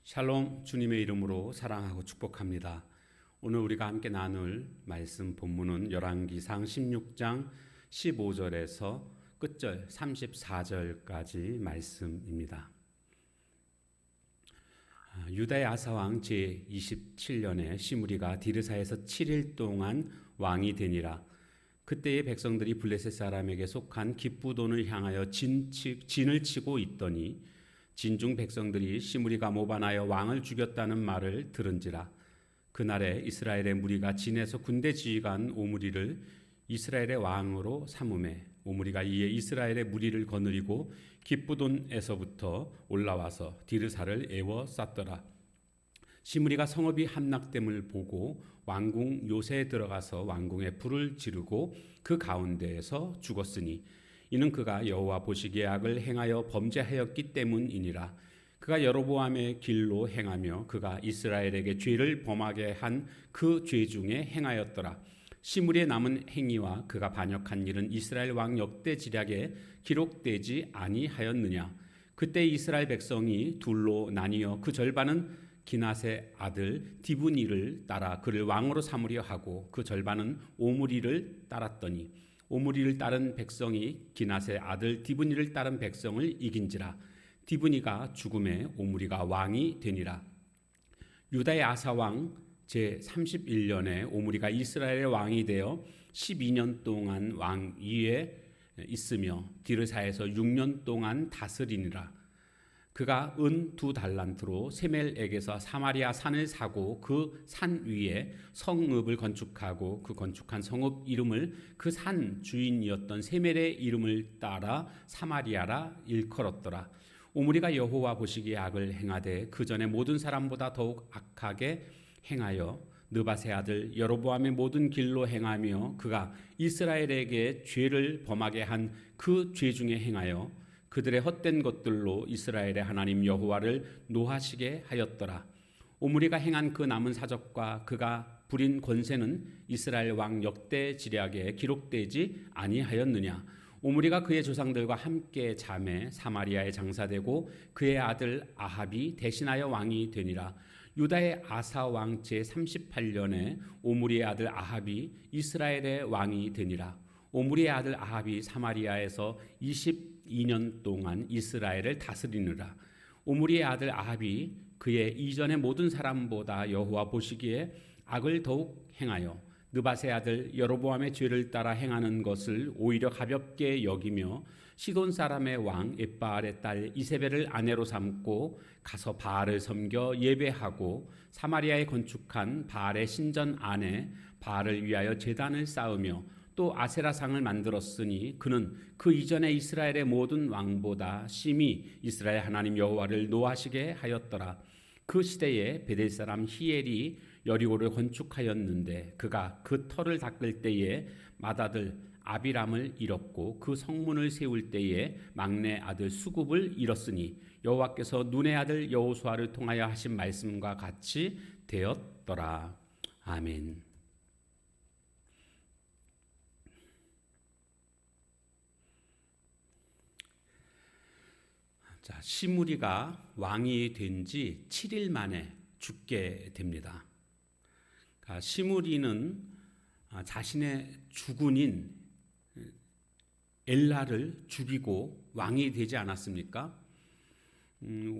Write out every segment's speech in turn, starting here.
샬롬, 주님의 이름으로 사랑하고 축복합니다. 오늘 우리가 함께 나눌 말씀 본문은 열왕기상 16장 15절에서 끝절 34절까지 말씀입니다. 유다의 아사왕 제27년에 시므리가 디르사에서 7일 동안 왕이 되니라. 그때의 백성들이 블레셋 사람에게 속한 기쁘돈을 향하여 진을 치고 있더니 진중 백성들이 시므리가 모반하여 왕을 죽였다는 말을 들은지라. 그날에 이스라엘의 무리가 진에서 군대 지휘관 오므리를 이스라엘의 왕으로 삼음해 오므리가 이에 이스라엘의 무리를 거느리고 기쁘돈에서부터 올라와서 디르사를 에워쌌더라. 시므리가 성읍이 함락됨을 보고 왕궁 요새에 들어가서 왕궁에 불을 지르고 그 가운데에서 죽었으니 이는 그가 여호와 보시기에 악을 행하여 범죄하였기 때문이니라. 그가 여로보암의 길로 행하며 그가 이스라엘에게 죄를 범하게 한 그 죄 중에 행하였더라. 시므리의 남은 행위와 그가 반역한 일은 이스라엘 왕 역대지략에 기록되지 아니하였느냐. 그때 이스라엘 백성이 둘로 나뉘어 그 절반은 기낫의 아들 디브니를 따라 그를 왕으로 삼으려 하고 그 절반은 오므리를 따랐더니 오므리를 따른 백성이 기낫의 아들 디브니를 따른 백성을 이긴지라. 디브니가 죽음에 오므리가 왕이 되니라. 유다의 아사왕 제31년에 오므리가 이스라엘의 왕이 되어 12년 동안 왕 위에 있으며 디르사에서 6년 동안 다스리니라. 그가 은 2달란트로 세멜에게서 사마리아 산을 사고 그 산 위에 성읍을 건축하고 그 건축한 성읍 이름을 그 산 주인이었던 세멜의 이름을 따라 사마리아라 일컬었더라. 오므리가 여호와 보시기에 악을 행하되 그 전에 모든 사람보다 더욱 악하게 행하여 느밧의 아들 여로보암의 모든 길로 행하며 그가 이스라엘에게 죄를 범하게 한 그 죄 중에 행하여 그들의 헛된 것들로 이스라엘의 하나님 여호와를 노하시게 하였더라. 오므리가 행한 그 남은 사적과 그가 부린 권세는 이스라엘 왕 역대지략에 기록되지 아니하였느냐. 오므리가 그의 조상들과 함께 잠에 사마리아에 장사되고 그의 아들 아합이 대신하여 왕이 되니라. 유다의 아사 왕 제38년에 오므리의 아들 아합이 이스라엘의 왕이 되니라. 오므리의 아들 아합이 사마리아에서 22년 동안 이스라엘을 다스리느라. 오므리의 아들 아합이 그의 이전의 모든 사람보다 여호와 보시기에 악을 더욱 행하여 느밧의 아들 여로보암의 죄를 따라 행하는 것을 오히려 가볍게 여기며 시돈 사람의 왕 엣바알의 딸 이세벨을 아내로 삼고 가서 바알을 섬겨 예배하고 사마리아에 건축한 바알의 신전 안에 바알을 위하여 제단을 쌓으며 또 아세라상을 만들었으니 그는 그 이전에 이스라엘의 모든 왕보다 심히 이스라엘 하나님 여호와를 노하시게 하였더라. 그 시대에 베델 사람 히엘이 여리고를 건축하였는데 그가 그 터를 닦을 때에 맏아들 아비람을 잃었고 그 성문을 세울 때에 막내 아들 수굽을 잃었으니 여호와께서 눈의 아들 여호수아를 통하여 하신 말씀과 같이 되었더라. 아멘. 자, 시므리가 왕이 된 지 7일 만에 죽게 됩니다. 시므리는 자신의 주군인 엘라를 죽이고 왕이 되지 않았습니까?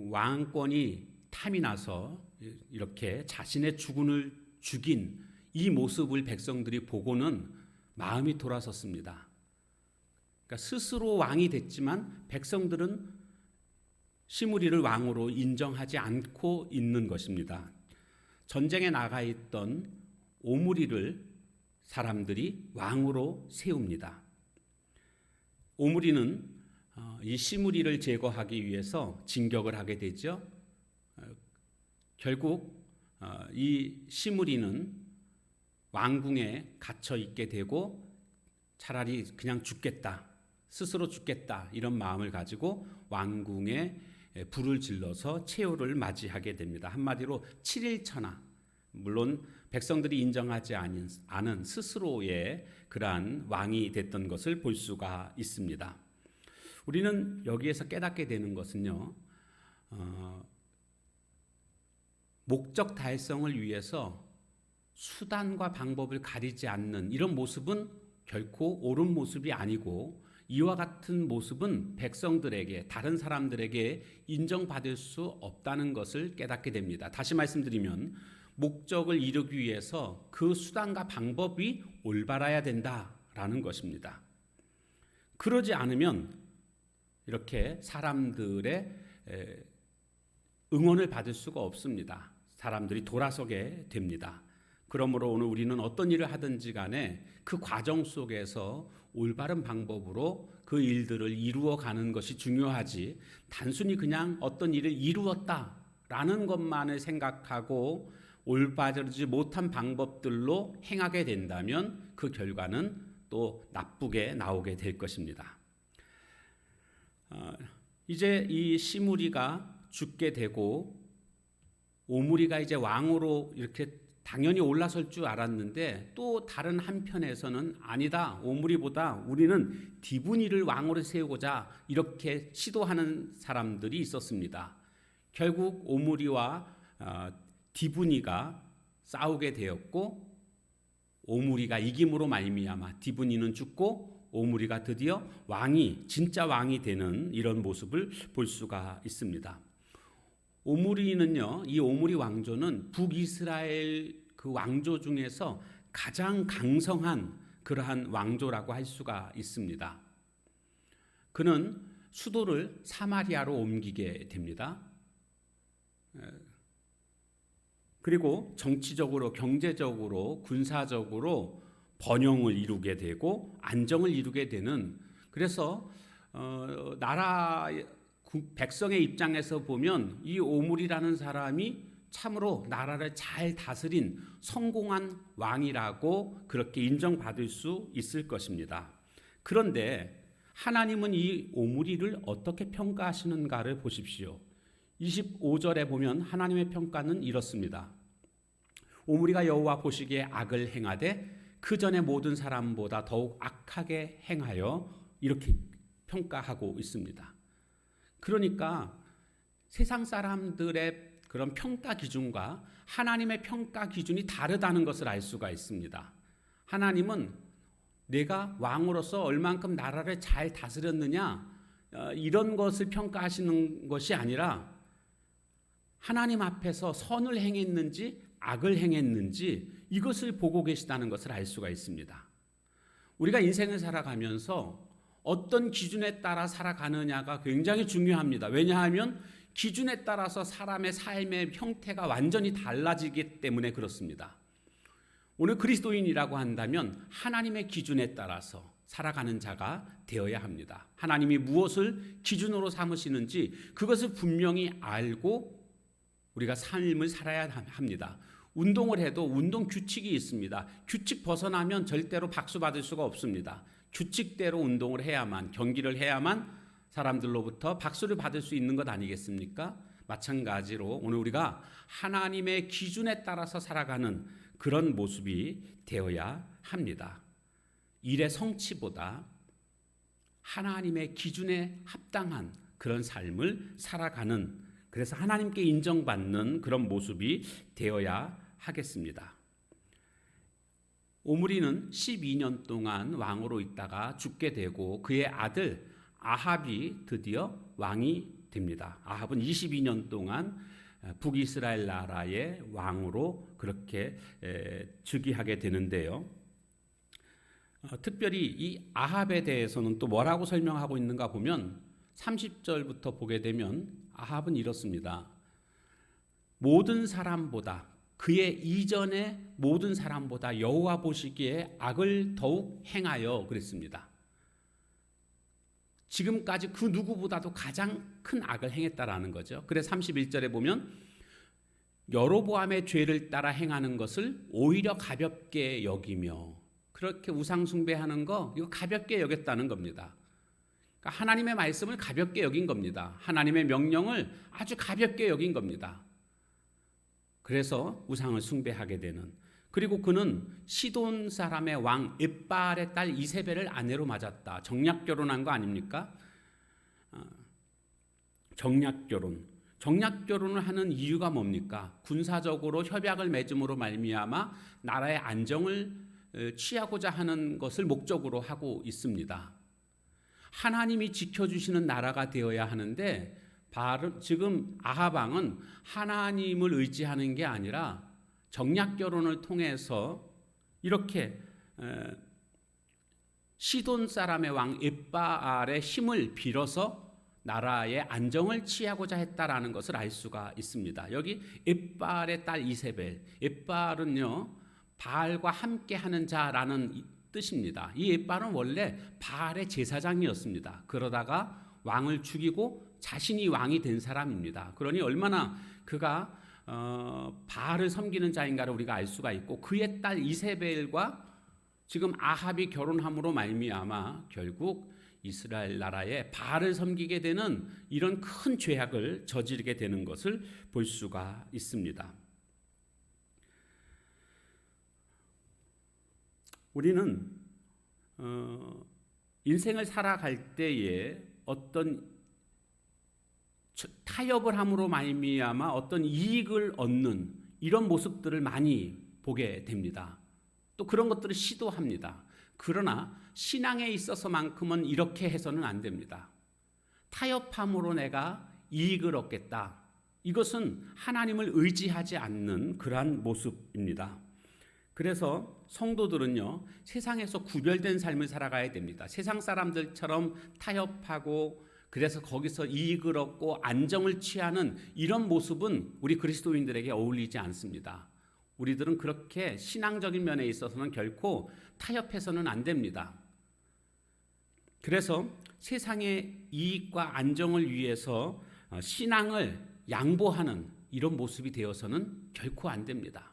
왕권이 탐이 나서 이렇게 자신의 주군을 죽인 이 모습을 백성들이 보고는 마음이 돌아섰습니다. 그러니까 스스로 왕이 됐지만 백성들은 시므리를 왕으로 인정하지 않고 있는 것입니다. 전쟁에 나가 있던 오므리를 사람들이 왕으로 세웁니다. 오므리는 이 시므리를 제거하기 위해서 진격을 하게 되죠. 결국 이 시므리는 왕궁에 갇혀 있게 되고 차라리 그냥 죽겠다, 스스로 죽겠다 이런 마음을 가지고 왕궁에 불을 질러서 최후를 맞이하게 됩니다. 한마디로 7일 천하, 물론 백성들이 인정하지 않은 스스로의 그러한 왕이 됐던 것을 볼 수가 있습니다. 우리는 여기에서 깨닫게 되는 것은요, 목적 달성을 위해서 수단과 방법을 가리지 않는 이런 모습은 결코 옳은 모습이 아니고, 이와 같은 모습은 백성들에게, 다른 사람들에게 인정받을 수 없다는 것을 깨닫게 됩니다. 다시 말씀드리면 목적을 이루기 위해서 그 수단과 방법이 올바라야 된다라는 것입니다. 그러지 않으면 이렇게 사람들의 응원을 받을 수가 없습니다. 사람들이 돌아서게 됩니다. 그러므로 오늘 우리는 어떤 일을 하든지 간에 그 과정 속에서 올바른 방법으로 그 일들을 이루어가는 것이 중요하지, 단순히 그냥 어떤 일을 이루었다라는 것만을 생각하고 올바르지 못한 방법들로 행하게 된다면 그 결과는 또 나쁘게 나오게 될 것입니다. 이제 이 시므리가 죽게 되고 오므리가 이제 왕으로 이렇게 당연히 올라설 줄 알았는데, 또 다른 한편에서는 아니다, 오므리보다 우리는 디브니를 왕으로 세우고자 이렇게 시도하는 사람들이 있었습니다. 결국 오므리와 디브니가 싸우게 되었고, 오므리가 이김으로 말미암아 디브니는 죽고 오므리가 드디어 진짜 왕이 되는 이런 모습을 볼 수가 있습니다. 오므리는요, 이 오므리 왕조는 북이스라엘 그 왕조 중에서 가장 강성한 그러한 왕조라고 할 수가 있습니다. 그는 수도를 사마리아로 옮기게 됩니다. 그리고 정치적으로, 경제적으로, 군사적으로 번영을 이루게 되고 안정을 이루게 되는, 그래서 나라 백성의 입장에서 보면 이 오므리라는 사람이 참으로 나라를 잘 다스린 성공한 왕이라고 그렇게 인정받을 수 있을 것입니다. 그런데 하나님은 이 오므리를 어떻게 평가하시는가를 보십시오. 25절에 보면 하나님의 평가는 이렇습니다. 오므리가 여호와 보시기에 악을 행하되 그 전에 모든 사람보다 더욱 악하게 행하여, 이렇게 평가하고 있습니다. 그러니까 세상 사람들의 그런 평가 기준과 하나님의 평가 기준이 다르다는 것을 알 수가 있습니다. 하나님은 내가 왕으로서 얼만큼 나라를 잘 다스렸느냐, 이런 것을 평가하시는 것이 아니라 하나님 앞에서 선을 행했는지 악을 행했는지 이것을 보고 계시다는 것을 알 수가 있습니다. 우리가 인생을 살아가면서 어떤 기준에 따라 살아가느냐가 굉장히 중요합니다. 왜냐하면 기준에 따라서 사람의 삶의 형태가 완전히 달라지기 때문에 그렇습니다. 오늘 그리스도인이라고 한다면 하나님의 기준에 따라서 살아가는 자가 되어야 합니다. 하나님이 무엇을 기준으로 삼으시는지 그것을 분명히 알고 우리가 삶을 살아야 합니다. 운동을 해도 운동 규칙이 있습니다. 규칙 벗어나면 절대로 박수 받을 수가 없습니다. 규칙대로 운동을 해야만, 경기를 해야만 사람들로부터 박수를 받을 수 있는 것 아니겠습니까? 마찬가지로 오늘 우리가 하나님의 기준에 따라서 살아가는 그런 모습이 되어야 합니다. 일의 성취보다 하나님의 기준에 합당한 그런 삶을 살아가는, 그래서 하나님께 인정받는 그런 모습이 되어야 하겠습니다. 오므리는 12년 동안 왕으로 있다가 죽게 되고 그의 아들 아합이 드디어 왕이 됩니다. 아합은 22년 동안 북이스라엘 나라의 왕으로 그렇게 즉위하게 되는데요. 특별히 이 아합에 대해서는 또 뭐라고 설명하고 있는가 보면 30절부터 보게 되면 아합은 이렇습니다. 모든 사람보다, 그의 이전의 모든 사람보다 여호와 보시기에 악을 더욱 행하여 그랬습니다. 지금까지 그 누구보다도 가장 큰 악을 행했다라는 거죠. 그래서 31절에 보면 여로보암의 죄를 따라 행하는 것을 오히려 가볍게 여기며, 그렇게 우상 숭배하는 거 이거 가볍게 여겼다는 겁니다. 그러니까 하나님의 말씀을 가볍게 여긴 겁니다. 하나님의 명령을 아주 가볍게 여긴 겁니다. 그래서 우상을 숭배하게 되는, 그리고 그는 시돈 사람의 왕 엣바알의 딸 이세벨을 아내로 맞았다. 정략 결혼한 거 아닙니까? 정략 결혼. 정략 결혼을 하는 이유가 뭡니까? 군사적으로 협약을 맺음으로 말미암아 나라의 안정을 취하고자 하는 것을 목적으로 하고 있습니다. 하나님이 지켜주시는 나라가 되어야 하는데 지금 아합 왕은 하나님을 의지하는 게 아니라 정략 결혼을 통해서 이렇게 시돈 사람의 왕 엣바알의 힘을 빌어서 나라의 안정을 취하고자 했다라는 것을 알 수가 있습니다. 여기 엣바알의 딸 이세벨, 엣바알은요 바알과 함께하는 자라는 뜻입니다. 이 엣바알은 원래 바알의 제사장이었습니다. 그러다가 왕을 죽이고 자신이 왕이 된 사람입니다. 그러니 얼마나 그가 바알을 섬기는 자인가를 우리가 알 수가 있고, 그의 딸 이세벨과 지금 아합이 결혼함으로 말미암아 결국 이스라엘 나라에 바알을 섬기게 되는 이런 큰 죄악을 저지르게 되는 것을 볼 수가 있습니다. 우리는 인생을 살아갈 때에 어떤 타협을 함으로 말미암아 어떤 이익을 얻는 이런 모습들을 많이 보게 됩니다. 또 그런 것들을 시도합니다. 그러나 신앙에 있어서만큼은 이렇게 해서는 안 됩니다. 타협함으로 내가 이익을 얻겠다. 이것은 하나님을 의지하지 않는 그러한 모습입니다. 그래서 성도들은요, 세상에서 구별된 삶을 살아가야 됩니다. 세상 사람들처럼 타협하고 그래서 거기서 이익을 얻고 안정을 취하는 이런 모습은 우리 그리스도인들에게 어울리지 않습니다. 우리들은 그렇게 신앙적인 면에 있어서는 결코 타협해서는 안 됩니다. 그래서 세상의 이익과 안정을 위해서 신앙을 양보하는 이런 모습이 되어서는 결코 안 됩니다.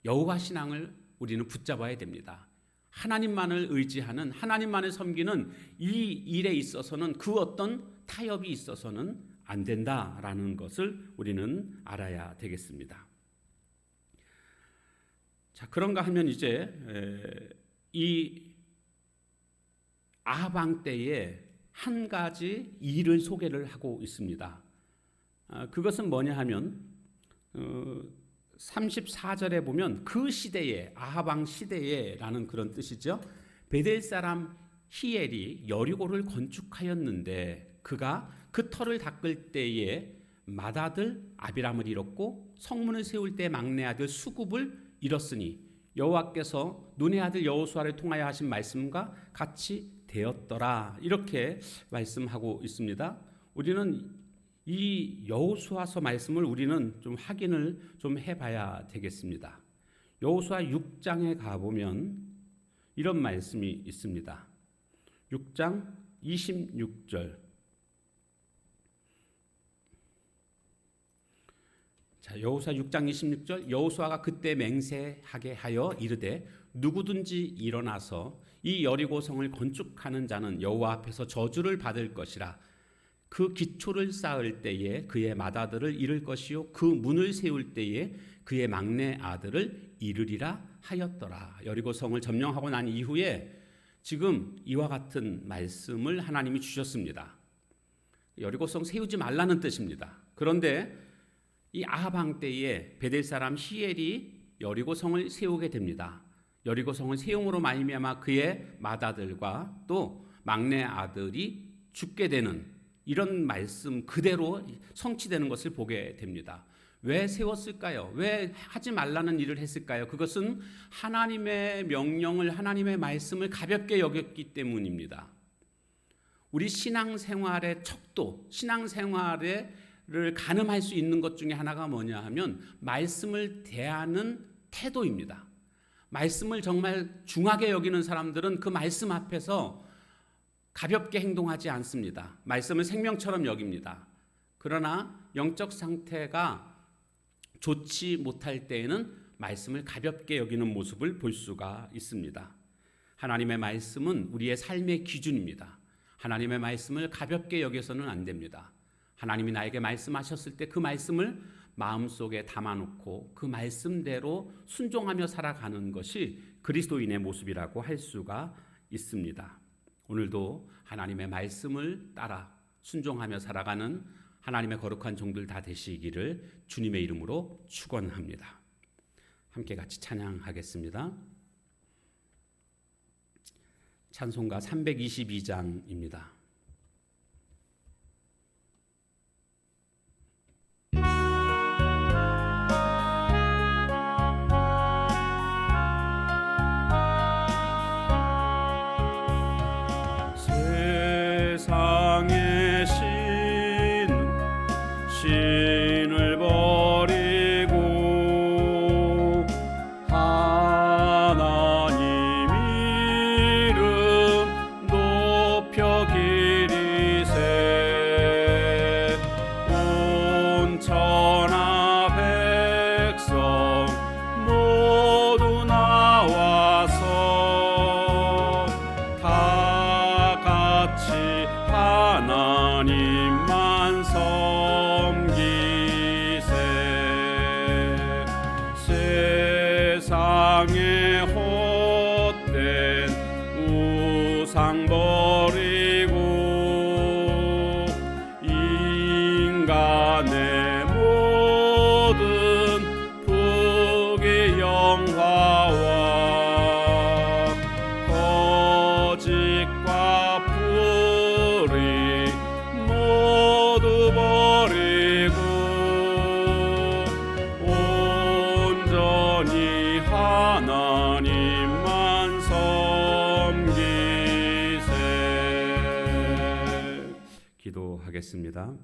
여호와 신앙을 우리는 붙잡아야 됩니다. 하나님만을 의지하는, 하나님만을 섬기는 이 일에 있어서는 그 어떤 타협이 있어서는 안 된다라는 것을 우리는 알아야 되겠습니다. 자, 그런가 하면 이제 이 아합 왕 때에 한 가지 일을 소개를 하고 있습니다. 그것은 뭐냐 하면 34절에 보면 그 시대에, 아합 왕 시대에라는 그런 뜻이죠. 베델 사람 히엘이 여리고를 건축하였는데 그가 그 터를 닦을 때에 맏아들 아비람을 잃었고 성문을 세울 때 막내 아들 수굽을 잃었으니 여호와께서 눈의 아들 여호수아를 통하여 하신 말씀과 같이 되었더라. 이렇게 말씀하고 있습니다. 우리는 이 여호수아서 말씀을 우리는 좀 확인을 좀 해봐야 되겠습니다. 여호수아 6장에 가보면 이런 말씀이 있습니다. 6장 26절. 자, 여호수아 6장 26절. 여호수아가 그때 맹세하게 하여 이르되 누구든지 일어나서 이 여리고성을 건축하는 자는 여호와 앞에서 저주를 받을 것이라. 그 기초를 쌓을 때에 그의 맏아들을 잃을 것이요 그 문을 세울 때에 그의 막내 아들을 잃으리라 하였더라. 여리고성을 점령하고 난 이후에 지금 이와 같은 말씀을 하나님이 주셨습니다. 여리고성 세우지 말라는 뜻입니다. 그런데 이 아합 왕 때에 베델 사람 히엘이 여리고성을 세우게 됩니다. 여리고성을 세움으로 말미암아 그의 맏아들과 또 막내 아들이 죽게 되는 이런 말씀 그대로 성취되는 것을 보게 됩니다. 왜 세웠을까요? 왜 하지 말라는 일을 했을까요? 그것은 하나님의 명령을, 하나님의 말씀을 가볍게 여겼기 때문입니다. 우리 신앙생활의 척도, 신앙생활을 가늠할 수 있는 것 중에 하나가 뭐냐 하면 말씀을 대하는 태도입니다. 말씀을 정말 중하게 여기는 사람들은 그 말씀 앞에서 가볍게 행동하지 않습니다. 말씀을 생명처럼 여깁니다. 그러나 영적 상태가 좋지 못할 때에는 말씀을 가볍게 여기는 모습을 볼 수가 있습니다. 하나님의 말씀은 우리의 삶의 기준입니다. 하나님의 말씀을 가볍게 여겨서는 안 됩니다. 하나님이 나에게 말씀하셨을 때 그 말씀을 마음속에 담아놓고 그 말씀대로 순종하며 살아가는 것이 그리스도인의 모습이라고 할 수가 있습니다. 오늘도 하나님의 말씀을 따라 순종하며 살아가는 하나님의 거룩한 종들 다 되시기를 주님의 이름으로 축원합니다. 함께 같이 찬양하겠습니다. 찬송가 322장입니다. 세상의 신을 버리고 하나님 이름 높여 기리세. 온 천하 백성 모두 나와서 다 같이 하나님만 섬기세. 세상의 헛된 우상 버리고 인간의 모든 부귀 영화와 거짓과 불의 모두 버리고 온전히 하나님만 섬기세. 기도하겠습니다.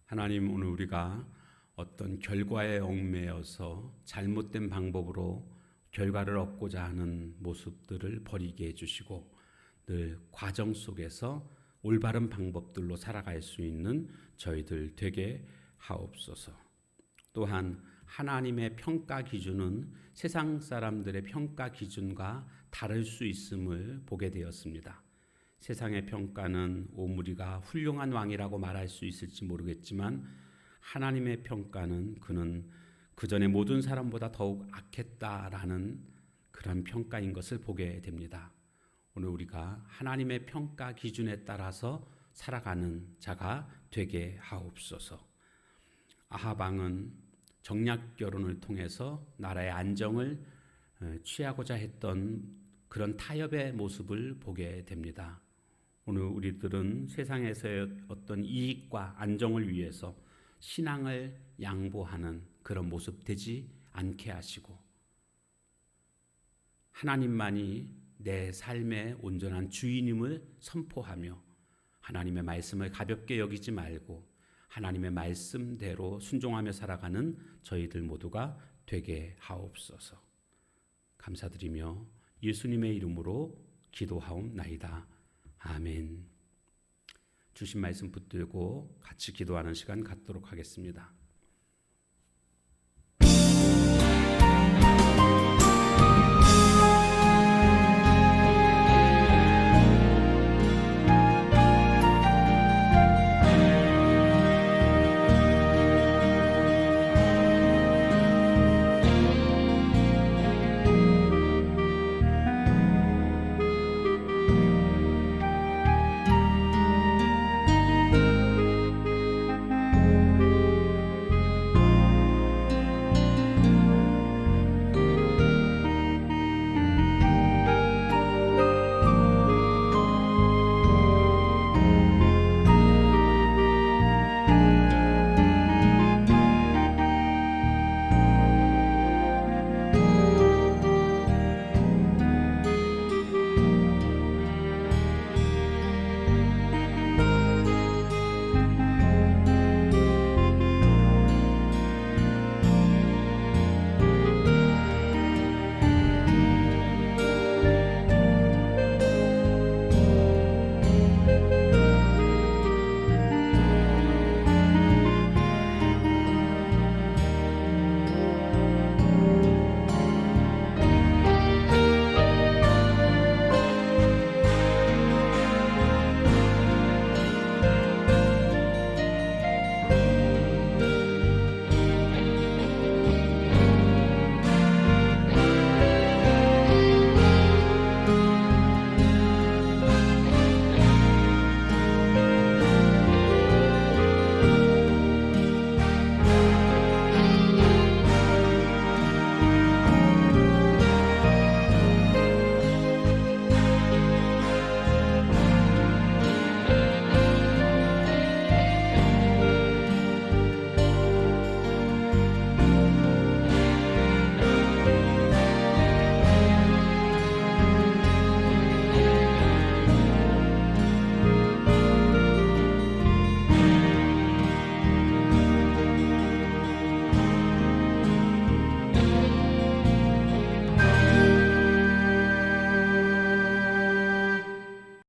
하나님, 오늘 우리가 어떤 결과에 얽매여서 잘못된 방법으로 결과를 얻고자 하는 모습들을 버리게 해주시고 늘 과정 속에서 올바른 방법들로 살아갈 수 있는 저희들 되게 하옵소서. 또한 하나님의 평가 기준은 세상 사람들의 평가 기준과 다를 수 있음을 보게 되었습니다. 세상의 평가는 오므리가 훌륭한 왕이라고 말할 수 있을지 모르겠지만 하나님의 평가는 그는 그 전에 모든 사람보다 더욱 악했다라는 그런 평가인 것을 보게 됩니다. 오늘 우리가 하나님의 평가 기준에 따라서 살아가는 자가 되게 하옵소서. 아합 왕은 정략 결혼을 통해서 나라의 안정을 취하고자 했던 그런 타협의 모습을 보게 됩니다. 오늘 우리들은 세상에서의 어떤 이익과 안정을 위해서 신앙을 양보하는 그런 모습 되지 않게 하시고 하나님만이 내 삶의 온전한 주인임을 선포하며 하나님의 말씀을 가볍게 여기지 말고 하나님의 말씀대로 순종하며 살아가는 저희들 모두가 되게 하옵소서. 감사드리며 예수님의 이름으로 기도하옵나이다. 아멘. 주신 말씀 붙들고 같이 기도하는 시간 갖도록 하겠습니다.